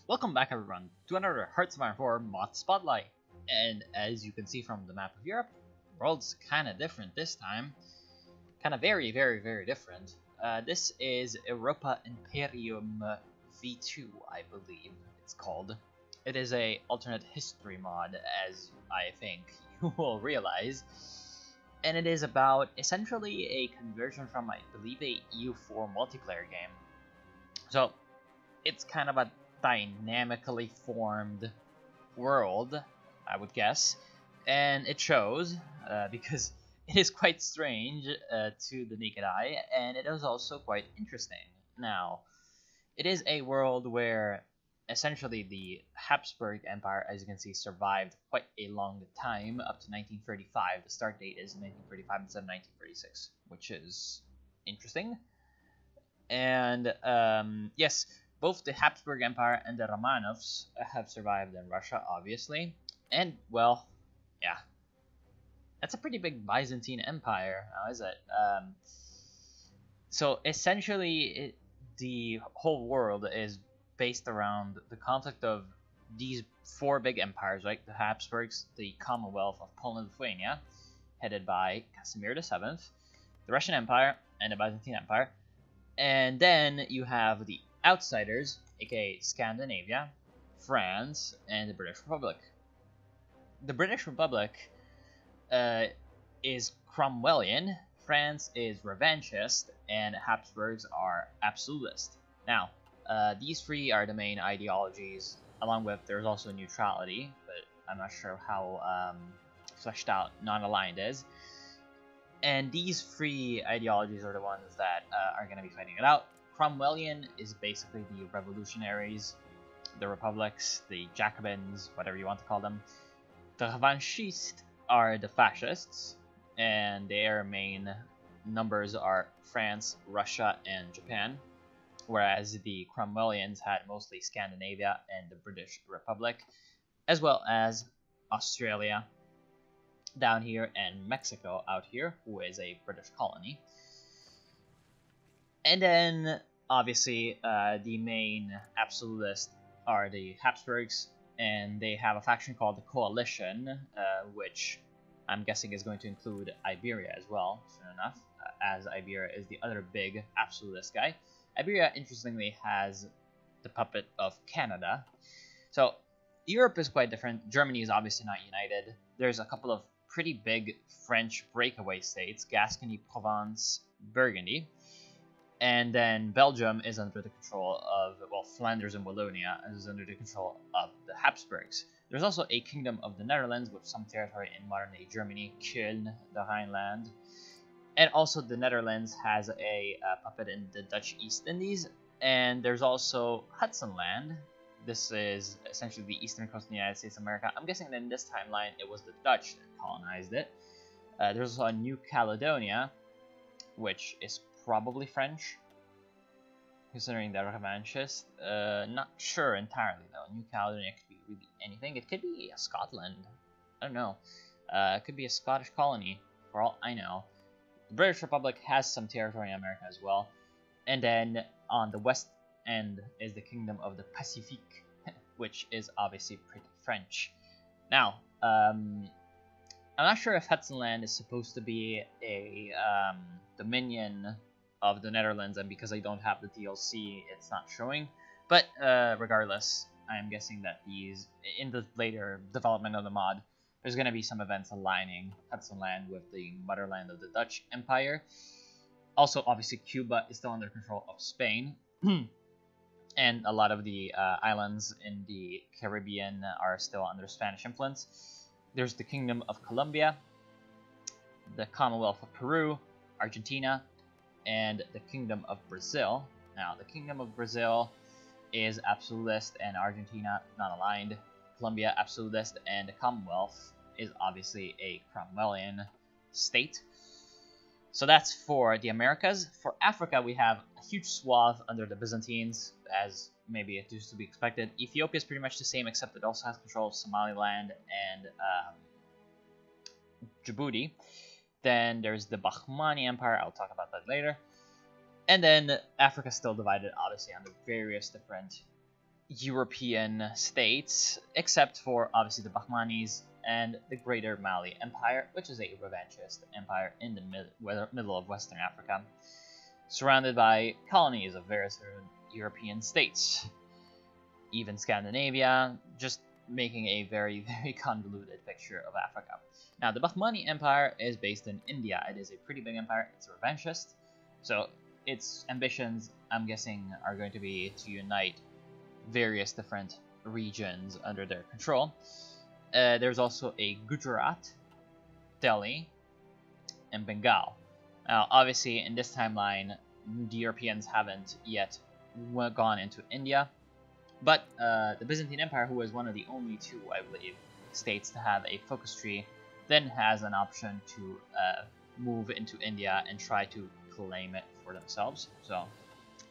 Welcome back everyone to another Hearts of Iron 4 Moth Spotlight. And as you can see from the map of Europe, the world's kinda different this time. Kinda very different. This is Europa Imperium v.2, I believe it's called. It is a alternate history mod, as I think you will realize. And it is about essentially a conversion from, I believe, a EU4 multiplayer game. So it's kind of a dynamically formed world, I would guess, and it shows because it is quite strange to the naked eye, and it is also quite interesting. Now, it is a world where essentially the Hapsburg Empire, as you can see, survived quite a long time, up to 1935. The start date is 1935 instead of 1936, which is interesting. And yes, both the Hapsburg Empire and the Romanovs have survived in Russia, obviously. And, well, yeah. That's a pretty big Byzantine Empire, now is it? So, essentially, the whole world is based around the conflict of these four big empires, right? The Habsburgs, the Commonwealth of Poland and Lithuania, headed by Casimir VII, the Russian Empire, and the Byzantine Empire. And then you have the outsiders, aka Scandinavia, France, and the British Republic. The British Republic is Cromwellian, France is revanchist, and Habsburgs are absolutist. Now, these three are the main ideologies, along with there's also neutrality, but I'm not sure how fleshed out non-aligned is. And these three ideologies are the ones that are going to be fighting it out. Cromwellian is basically the revolutionaries, the republics, the Jacobins, whatever you want to call them. The revanchists are the fascists, and their main numbers are France, Russia, and Japan. Whereas the Cromwellians had mostly Scandinavia and the British Republic, as well as Australia down here and Mexico out here, who is a British colony. And then, obviously, the main absolutists are the Habsburgs, and they have a faction called the Coalition, which I'm guessing is going to include Iberia as well, soon enough, as Iberia is the other big absolutist guy. Iberia, interestingly, has the puppet of Canada. So, Europe is quite different. Germany is obviously not united. There's a couple of pretty big French breakaway states, Gascony, Provence, Burgundy. And then Belgium is under the control of, well, Flanders and Wallonia is under the control of the Habsburgs. There's also a kingdom of the Netherlands with some territory in modern-day Germany, Köln, the Rhineland. And also the Netherlands has a puppet in the Dutch East Indies. And there's also Hudson Land. This is essentially the eastern coast of the United States of America. I'm guessing that in this timeline it was the Dutch that colonized it. There's also New Caledonia, which is probably French, considering they're revanchist. Not sure entirely though. New Caledonia could be really anything. It could be Scotland. I don't know. It could be a Scottish colony, for all I know. The British Republic has some territory in America as well. And then on the west end is the Kingdom of the Pacifique, which is obviously pretty French. Now, I'm not sure if Hudson Land is supposed to be a dominion of the Netherlands, and because I don't have the DLC, it's not showing. But regardless, I'm guessing that these, in the later development of the mod, there's going to be some events aligning Hudson Land with the motherland of the Dutch Empire. Also, obviously, Cuba is still under control of Spain. And a lot of the islands in the Caribbean are still under Spanish influence. There's the Kingdom of Colombia, the Commonwealth of Peru, Argentina, and the Kingdom of Brazil. Now, the Kingdom of Brazil is absolutist and Argentina not aligned. Colombia absolutist, and the Commonwealth is obviously a Cromwellian state. So that's for the Americas. For Africa, we have a huge swath under the Byzantines, as maybe it used to be expected. Ethiopia is pretty much the same, except it also has control of Somaliland and Djibouti. Then there's the Bahmani Empire. I'll talk about that later. And then Africa is still divided, obviously, under various different European states, except for obviously the Bahmanis and the Greater Mali Empire, which is a revanchist empire in the middle of Western Africa, surrounded by colonies of various European states, even Scandinavia, just making a very, very convoluted picture of Africa. Now, the Bahmani Empire is based in India. It is a pretty big empire. It's revanchist, so its ambitions, I'm guessing, are going to be to unite various different regions under their control. There's also a Gujarat, Delhi, and Bengal. Now, obviously, in this timeline, the Europeans haven't yet gone into India, but the Byzantine Empire, who is one of the only two, I believe, states to have a focus tree, then has an option to move into India and try to claim it for themselves. So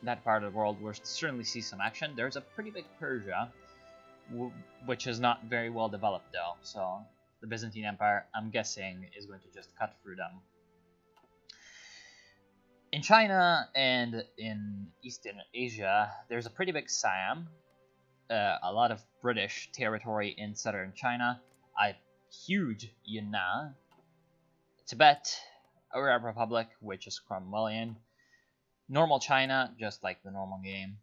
that part of the world will certainly see some action. There's a pretty big Persia, which is not very well developed though, so the Byzantine Empire, I'm guessing, is going to just cut through them. In China and in Eastern Asia, there's a pretty big Siam, a lot of British territory in southern China, a huge Yunnan, Tibet, Arab Republic, which is Cromwellian, normal China, just like the normal game,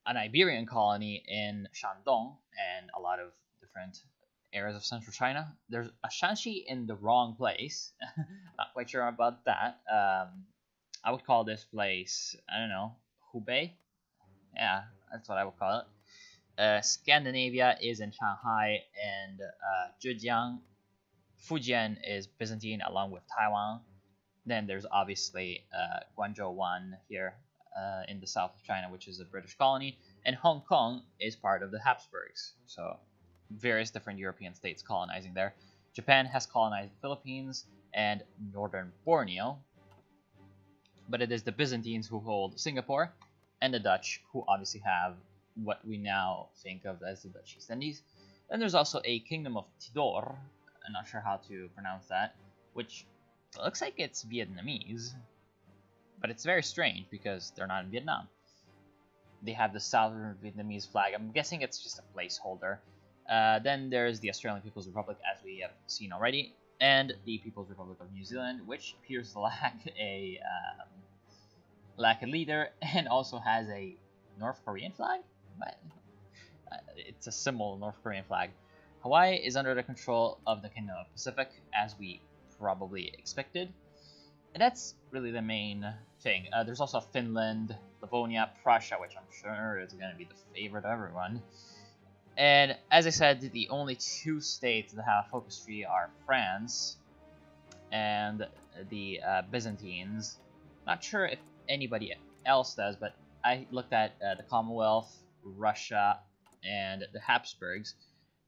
an Iberian colony in Shandong, and a lot of different areas of central China. There's a Shanxi in the wrong place. Not quite sure about that. I would call this place, I don't know, Hubei? Yeah, that's what I would call it. Scandinavia is in Shanghai and Zhejiang. Fujian is Byzantine along with Taiwan. Then there's obviously Guangzhou 1 here in the south of China, which is a British colony. And Hong Kong is part of the Hapsburgs. So various different European states colonizing there. Japan has colonized the Philippines and northern Borneo. But it is the Byzantines who hold Singapore, and the Dutch, who obviously have what we now think of as the Dutch East Indies. Then there's also a Kingdom of Tidor, I'm not sure how to pronounce that, which looks like it's Vietnamese, but it's very strange because they're not in Vietnam. They have the Southern Vietnamese flag. I'm guessing it's just a placeholder. Then there's the Australian People's Republic, as we have seen already, and the People's Republic of New Zealand, which appears to lack a leader, and also has a North Korean flag. But it's a symbol North Korean flag. Hawaii is under the control of the Kingdom of Pacific, as we probably expected. And that's really the main thing. There's also Finland, Livonia, Prussia, which I'm sure is going to be the favorite of everyone. And as I said, the only two states that have a focus tree are France and the Byzantines. Not sure if anybody else does, but I looked at the Commonwealth, Russia, and the Hapsburgs,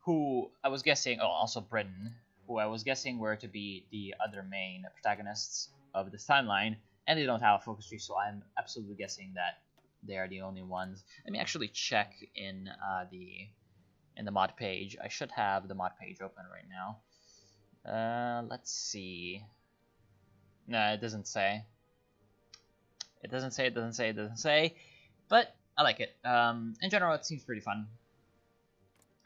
who I was guessing, oh, also Britain, who I was guessing were to be the other main protagonists of this timeline, and they don't have a focus tree, so I'm absolutely guessing that they are the only ones. Let me actually check in the mod page. I should have the mod page open right now. Let's see. No, it doesn't say. It doesn't say, but I like it. In general, it seems pretty fun.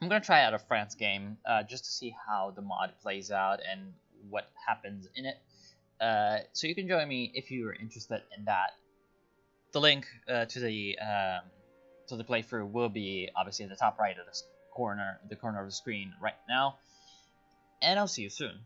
I'm going to try out a France game just to see how the mod plays out and what happens in it. So you can join me if you're interested in that. The link to the playthrough will be obviously in the top right of the corner of the screen right now. And I'll see you soon.